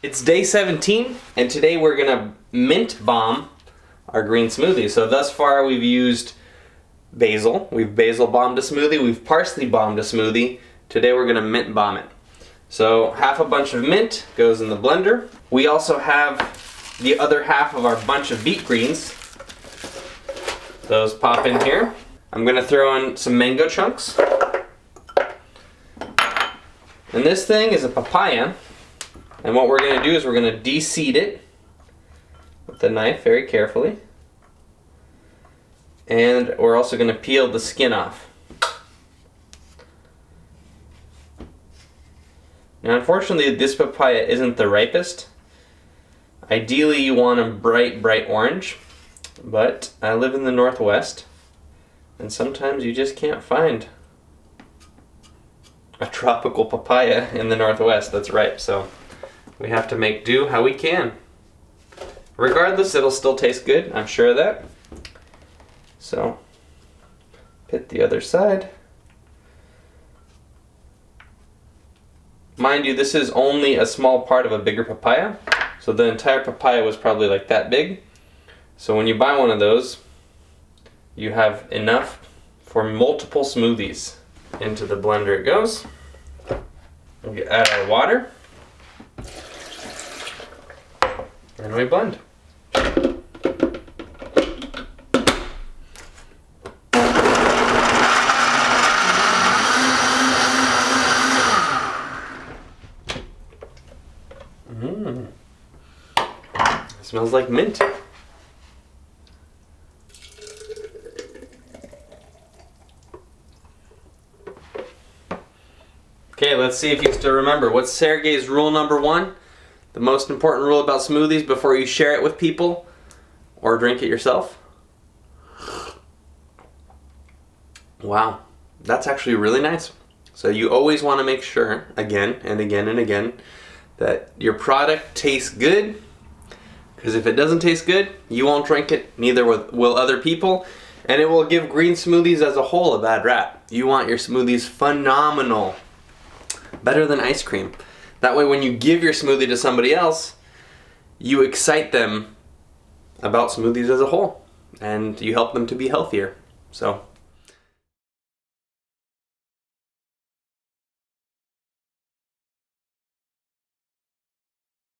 It's day 17, and today we're gonna mint bomb our green smoothie. So thus far we've used basil. We've basil bombed a smoothie, we've parsley bombed a smoothie. Today we're gonna mint bomb it. So half a bunch of mint goes in the blender. We also have the other half of our bunch of beet greens. Those pop in here. I'm gonna throw in some mango chunks. And this thing is a papaya. And what we're gonna do is we're gonna de-seed it with the knife very carefully. And we're also gonna peel the skin off. Now unfortunately this papaya isn't the ripest. Ideally you want a bright orange, but I live in the Northwest and sometimes you just can't find a tropical papaya in the Northwest that's ripe, so we have to make do how we can. Regardless, it'll still taste good, I'm sure of that. So, pit the other side. Mind you, this is only a small part of a bigger papaya, so the entire papaya was probably like that big. So when you buy one of those, you have enough for multiple smoothies. Into the blender it goes. We add our water. And we blend. Smells like mint. Okay, let's see if you still remember. What's Sergei's rule number 1? The most important rule about smoothies before you share it with people or drink it yourself? Wow, that's actually really nice. So you always want to make sure, again and again and again, that your product tastes good. Because if it doesn't taste good, you won't drink it, neither will other people, and it will give green smoothies as a whole a bad rap. You want your smoothies phenomenal. Better than ice cream. That way when you give your smoothie to somebody else, you excite them about smoothies as a whole and you help them to be healthier. So